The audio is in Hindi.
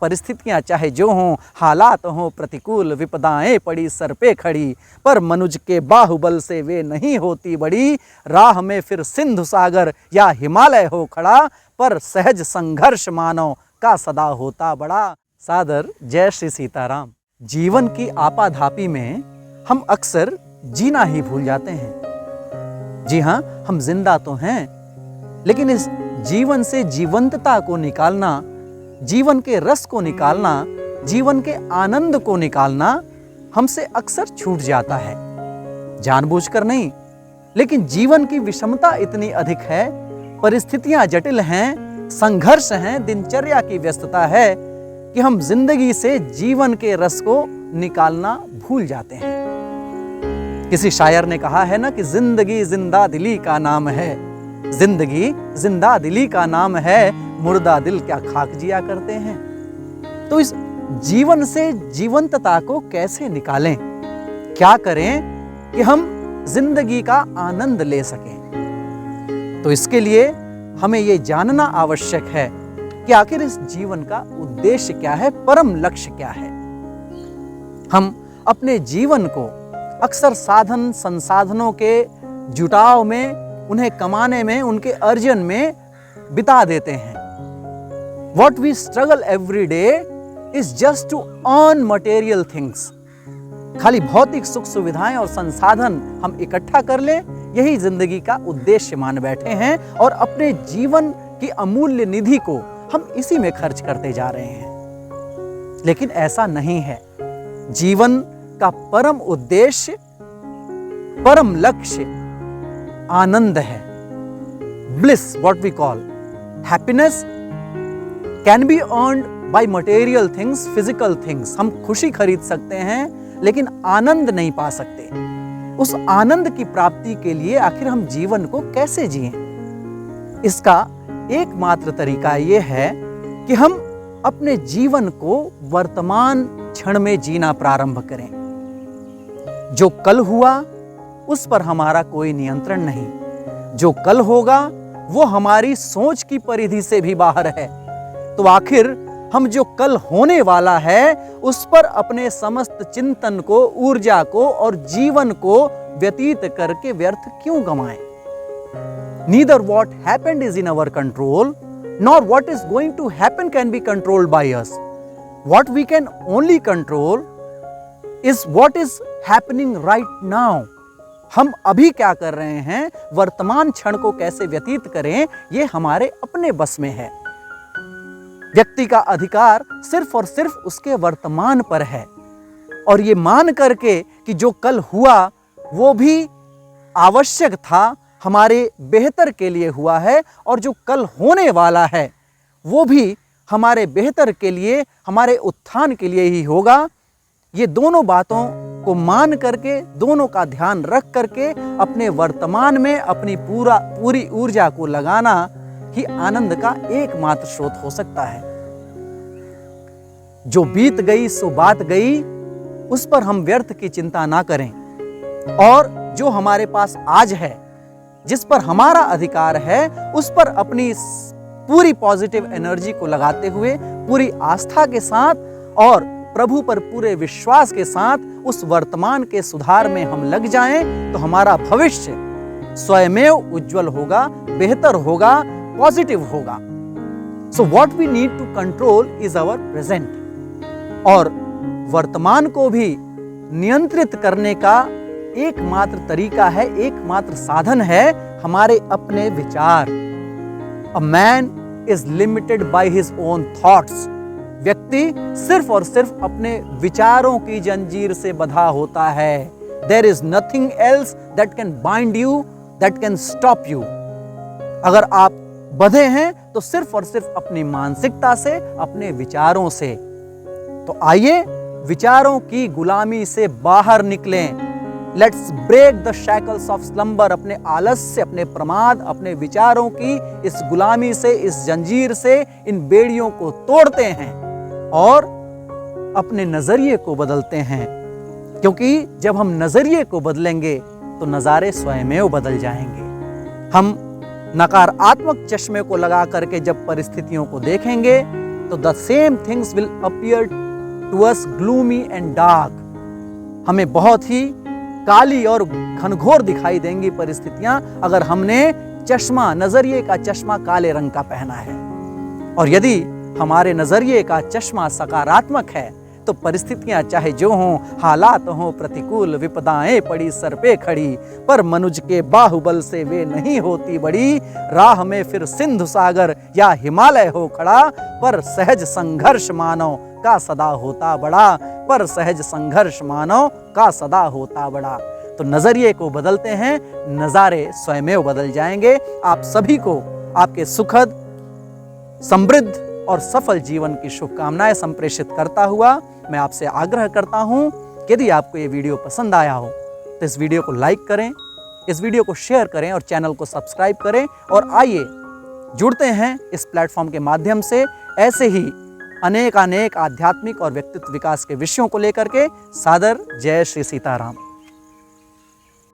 परिस्थितियां चाहे जो हों, हालात हों प्रतिकूल, विपदाएं पड़ी सर पे खड़ी, पर मनुज के बाहुबल से वे नहीं होती बड़ी। राह में फिर सिंधु सागर या हिमालय हो खड़ा, पर सहज संघर्ष मानव का सदा होता बड़ा। सादर जय श्री सीताराम। जीवन की आपाधापी में हम अक्सर जीना ही भूल जाते हैं। जी हाँ, हम जिंदा तो हैं, लेकिन इस जीवन से जीवंतता को निकालना, जीवन के रस को निकालना, जीवन के आनंद को निकालना हमसे अक्सर छूट जाता है। जानबूझकर नहीं, लेकिन जीवन की विषमता इतनी अधिक है, परिस्थितियां जटिल हैं, संघर्ष हैं, दिनचर्या की व्यस्तता है कि हम जिंदगी से जीवन के रस को निकालना भूल जाते हैं। किसी शायर ने कहा है ना कि जिंदगी जिंदा दिली का नाम है, जिंदगी जिंदा दिली का नाम है, मुर्दा दिल क्या खाक जिया करते हैं। तो इस जीवन से जीवंतता को कैसे निकालें, क्या करें कि हम जिंदगी का आनंद ले सकें। तो इसके लिए हमें यह जानना आवश्यक है कि आखिर इस जीवन का उद्देश्य क्या है, परम लक्ष्य क्या है। हम अपने जीवन को अक्सर साधन संसाधनों के जुटाव में, उन्हें कमाने में, उनके अर्जन में बिता देते हैं। What we struggle every day is just to earn material things. खाली भौतिक सुख सुविधाएं और संसाधन हम इकट्ठा कर लें, यही जिंदगी का उद्देश्य मान बैठे हैं और अपने जीवन की अमूल्य निधि को हम इसी में खर्च करते जा रहे हैं। लेकिन ऐसा नहीं है। जीवन का परम उद्देश्य, परम लक्ष्य आनंद है। Bliss, what we call happiness, can be earned by material things, physical things. हम खुशी खरीद सकते हैं, लेकिन आनंद नहीं पा सकते। उस आनंद की प्राप्ति के लिए आखिर हम जीवन को कैसे जिएं? इसका एकमात्र तरीका यह है कि हम अपने जीवन को वर्तमान क्षण में जीना प्रारंभ करें। जो कल हुआ उस पर हमारा कोई नियंत्रण नहीं, जो कल होगा वो हमारी सोच की परिधि से भी बाहर है। तो आखिर हम जो कल होने वाला है उस पर अपने समस्त चिंतन को, ऊर्जा को और जीवन को व्यतीत करके व्यर्थ क्यों गंवाएं? Neither what happened is in our control, nor what is going to happen can be controlled by us. What we can only control is what is happening right now. हम अभी क्या कर रहे हैं, वर्तमान क्षण को कैसे व्यतीत करें, ये हमारे अपने बस में है। व्यक्ति का अधिकार सिर्फ और सिर्फ उसके वर्तमान पर है, और ये मान करके कि जो कल हुआ वो भी आवश्यक था, हमारे बेहतर के लिए हुआ है, और जो कल होने वाला है वो भी हमारे बेहतर के लिए, हमारे उत्थान के लिए ही होगा। ये दोनों बातों को मान करके, दोनों का ध्यान रख करके अपने वर्तमान में अपनी पूरी ऊर्जा को लगाना ही आनंद का एकमात्र स्रोत हो सकता है। जो बीत गई सो बात गई, उस पर हम व्यर्थ की चिंता ना करें, और जो हमारे पास आज है, जिस पर हमारा अधिकार है, उस पर अपनी पूरी पॉजिटिव एनर्जी को लगाते हुए, पूरी आस्था के साथ और प्रभु पर पूरे विश्वास के साथ उस वर्तमान के सुधार में हम लग जाएं, तो हमारा भविष्य स्वयमेव उज्जवल होगा, बेहतर होगा, पॉजिटिव होगा। So what we need to control is our present. और वर्तमान को भी नियंत्रित करने का एकमात्र तरीका है, एकमात्र साधन है हमारे अपने विचार। A man is limited by his own thoughts. व्यक्ति सिर्फ और सिर्फ अपने विचारों की जंजीर से बंधा होता है। There is nothing else that can bind you, that can stop you. अगर आप बंधे हैं तो सिर्फ और सिर्फ अपनी मानसिकता से, अपने विचारों से। तो आइए विचारों की गुलामी से बाहर निकलें। Let's break the shackles of slumber. अपने आलस्य, अपने प्रमाद, अपने विचारों की इस गुलामी से, इस जंजीर से इन बेड़ियों को तोड़ते हैं और अपने नजरिए को बदलते हैं। क्योंकि जब हम नजरिए को बदलेंगे तो नजारे स्वयमेव बदल जाएंगे। हम नकारात्मक चश्मे को लगा करके जब परिस्थितियों को देखेंगे तो the same things will appear to us gloomy and dark. हमें बहुत ही काली और घनघोर दिखाई देंगी परिस्थितियां अगर हमने चश्मा, नजरिए का चश्मा काले रंग का पहना है। और यदि हमारे नजरिए का चश्मा सकारात्मक है तो परिस्थितियां चाहे जो हों, हालात हों प्रतिकूल, विपदाएं पड़ी सर पे खड़ी, पर मनुज के बाहुबल से वे नहीं होती बड़ी। राह में फिर सिंधु सागर या हिमालय हो खड़ा, पर सहज संघर्ष मानव का सदा होता बड़ा, पर सहज संघर्ष मानव का सदा होता बड़ा। तो नजरिए को बदलते हैं, नजारे स्वयमेव बदल जाएंगे। आप सभी को आपके सुखद, समृद्ध और सफल जीवन की शुभकामनाएं संप्रेषित करता हुआ मैं आपसे आग्रह करता हूं कि यदि आपको ये वीडियो पसंद आया हो तो इस वीडियो को लाइक करें, इस वीडियो को शेयर करें और चैनल को सब्सक्राइब करें। और आइए जुड़ते हैं इस प्लेटफॉर्म के माध्यम से ऐसे ही अनेक आध्यात्मिक और व्यक्तित्व विकास के विषयों को लेकर के। सादर जय श्री सीताराम।